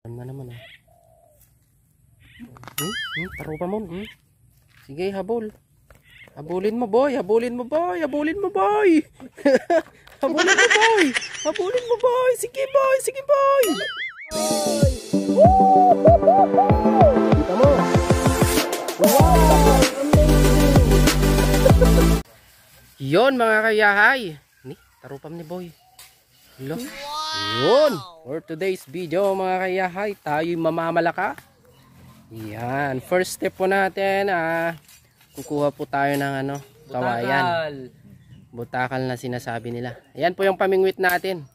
Ano na naman ah. Tarupa mo. Sige, habol. Habulin mo, boy. Habulin mo, boy. Habulin mo, boy. Habulin mo, boy. Habulin mo, boy. Sige, boy. Sige, boy. Kita mo. Wow. Yon mga kayahay. Ni, tarupam ni boy. Hello. Yun. For today's video mga kayahay, tayo'y mamamalaka. Yan. First step po natin, kukuha po tayo ng kawayan. Butakal na sinasabi nila. Ayan po yung pamingwit natin.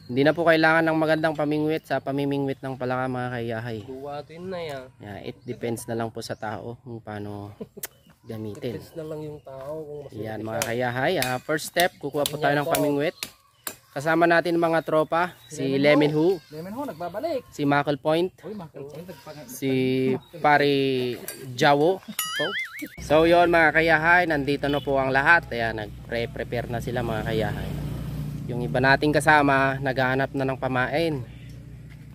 Hindi na po kailangan ng magandang pamingwit sa pamimingwit ng palaka mga kayahay. Duwatin na yan. Yeah, it depends na lang po sa tao kung paano gamitin. Depends na lang yung tao kung mas yan mga kayahay. First step, kukuha po tayo ng pamingwit. Kasama natin mga tropa, si Lemon Who, nagbabalik. si Muckle Point, Uy, si Pari Jawo. So yon mga kayahay, nandito na po ang lahat. Ayan, nagre-prepare na sila mga kayahay. Yung iba nating kasama, naghahanap na ng pamain.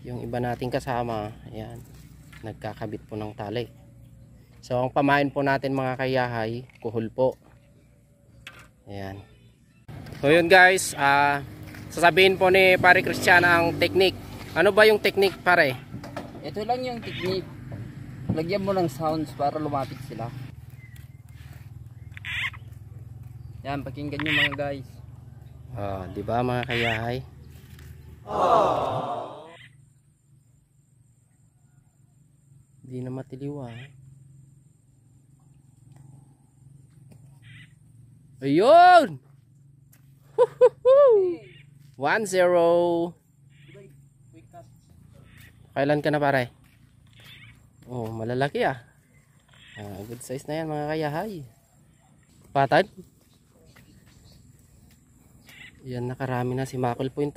Yung iba nating kasama, ayan, nagkakabit po ng tali. So ang pamain po natin mga kayahay, kuhol po. Ayan. So yun guys, sasabihin po ni Pare Christian ang technique. Ano ba yung technique pare? Ito lang yung technique. Lagyan mo ng sounds para lumapit sila. Yan, pakinggan nyo mga guys. Di ba mga kayahay? Di na matiliwa. Ayun! 1-0. Kailan ka na pare? Oh, malalaki good size na yan mga kayahay. Patad. Yan, nakarami na si Muckle Point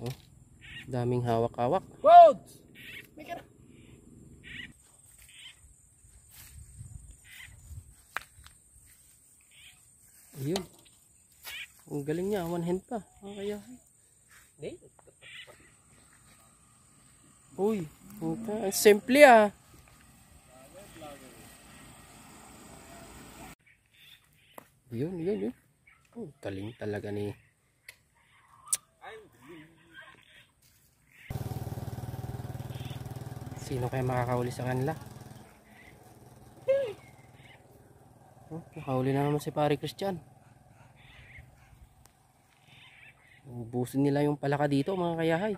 Oh, daming hawak-hawak. Ayun. Ang galing niya, one hand pa. Kayahay. Uy, simple Yun. Oh, galing talaga ni. Sino kaya makakahuli sa kanila? Oh, nakahuli na naman si Pare Christian. Ubusin nila yung palaka dito mga kayahay.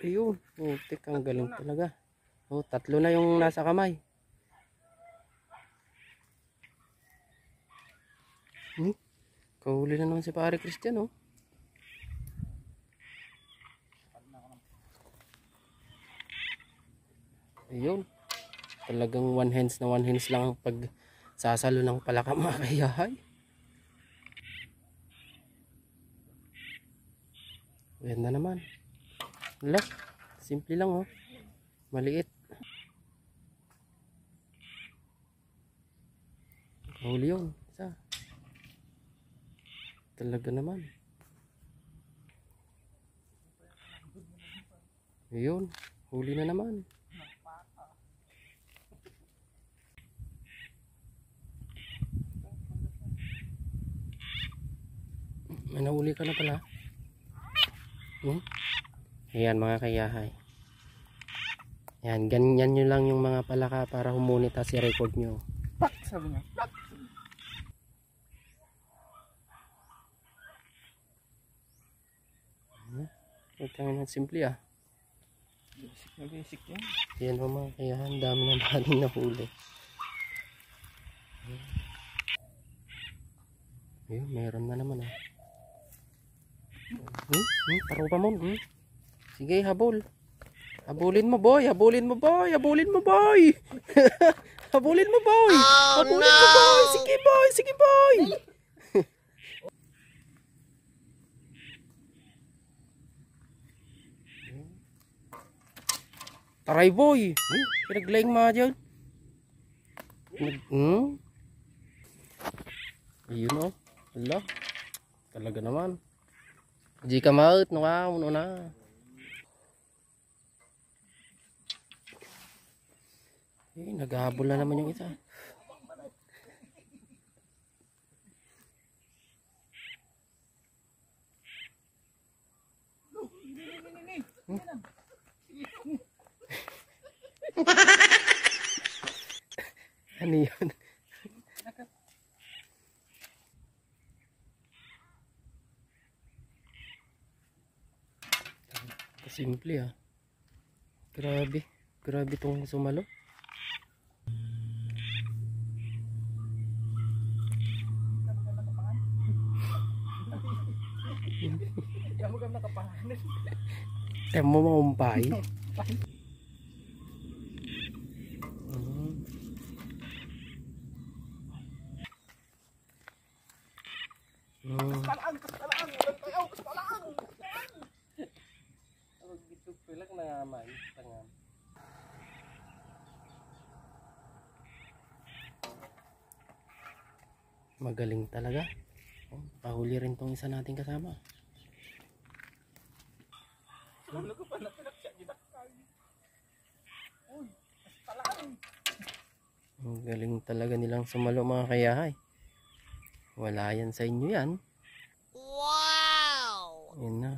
Ayun, ang galing talaga. Tatlo na yung nasa kamay. Kahuli na naman si Pare Christian Ayun. Talagang one hands lang ang pag sasalo ng palaka mga kayahay. Ayan na naman. Wala. Simple lang maliit. Huli yun. Isa. Talaga naman. Ayun. Huli na naman. May nahuli ka na pala. Ayan mga kayahay. Ayan, ganyan nyo lang yung mga palaka para humunit si record nyo. Pak! Sabi niya. Pak! Ito simple Basic na basic yan. Ayan mga kayahan, dami na natin nahuli. Ayun, meron na naman tarupa mo. Sige, habol. Habulin mo, boy. Habulin mo, boy. Habulin mo, boy. Habulin mo, boy. Habulin mo, boy. Sige, boy. Sige, boy. Taray, boy. Pinaglayang mga dyan. Ayun o. Wala. Talaga naman. Di ka maut. Wow, na. Eh, naghahabol na naman yung isa. Ano yun? Simple ah. Grabe. Grabe tong sumalo. Temo mo maumpay. Magaling talaga. Oh, pahuli rin tong isa nating kasama. Ang galing talaga nilang sumalo mga kayahay. Wala yan sa inyo yan. Wow! Yan na.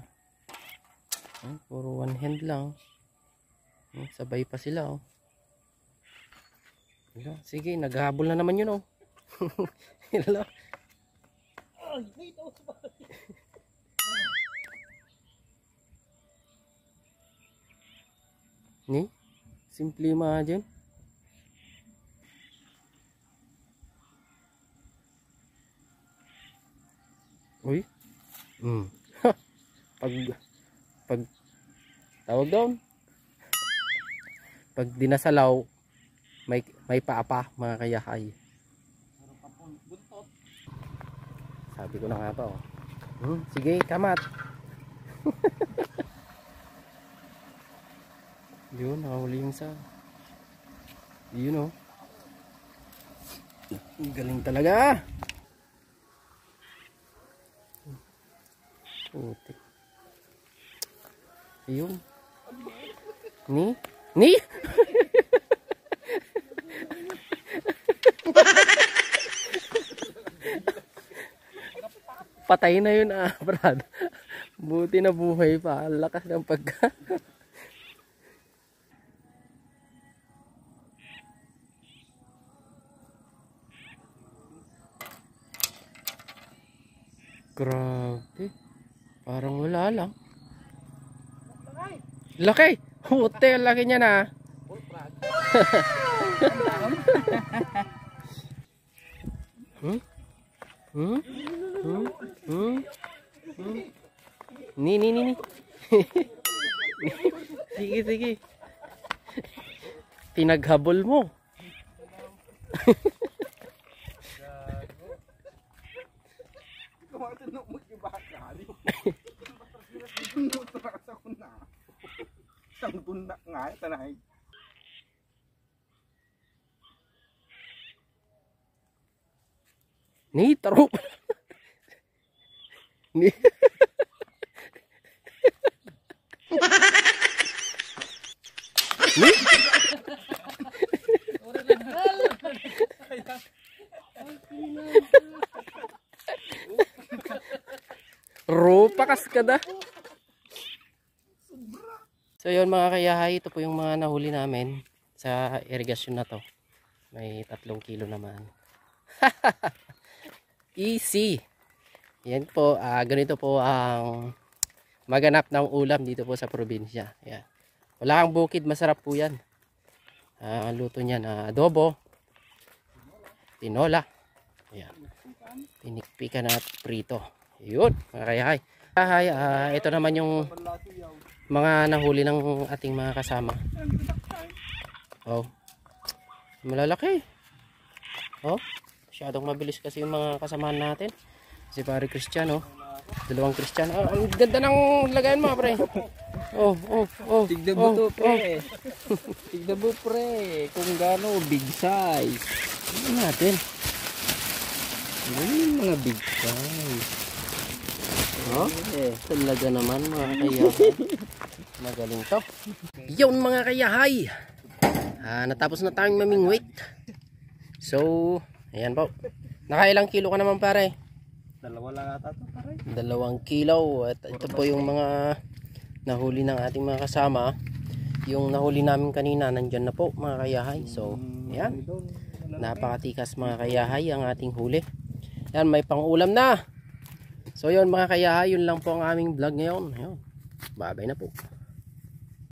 Oh, puro one hand lang. Oh, sabay pa sila oh. Sige, naghahabol na naman yun oh. Hello. Ni? Simple mga dyan. Uy. Pag tawag doon. Pag dinasalaw, may paapa mga kayahay. Sabi ko na nga pa oh. Sige, kamat. Yun, nakahuli yung isa. Yun oh. Galing talaga. Putik. Yun. Ni? Patay na yun ah, Brad. Buti na buhay pa. Lakas ng pagka. Grabe. Parang wala lang. Laki! Hotel, laki niya na. Ni. Sige. Pinaghabol mo. Ni tarop. Ni. Ni. Rupakas ka da. So yun mga kayahay, ito po yung mga nahuli namin sa irigasyon na to. May 3 kilo naman. Easy. Yan po, ganito po ang maganap ng ulam dito po sa probinsya. Yan. Wala kang bukid, masarap po yan. Luto niyan, adobo, tinola, yan. Pinikpikan at prito. Yun, mga kayahay. Ito naman yung mga nahuli ng ating mga kasama. Oh, malalaki. Oh, masyadong mabilis kasi yung mga kasamahan natin. Si pare Christian, oh. 2 Christian. Ang ganda ng lagayan mo, pre. Oh. Tignan mo to, pre. Tignan mo, pre. Kung gaano, big size. Tignan natin. Mga big size. Oh, talaga naman mga kayahay. Magaling to. Yun mga kayahay. Natapos na tayong mamingwit. So, ayan po. Nakailang kilo ka naman pare? 2 lang ata to pare. 2 kilo. At ito po yung mga nahuli ng ating mga kasama. Yung nahuli namin kanina nandyan na po mga kayahay. So, ayan. Napakatikas mga kayahay ang ating huli. Ayan, may pang-ulam na. So yun mga kayahay, yun lang po ang aming vlog ngayon. Ayun. Bye-bye na po.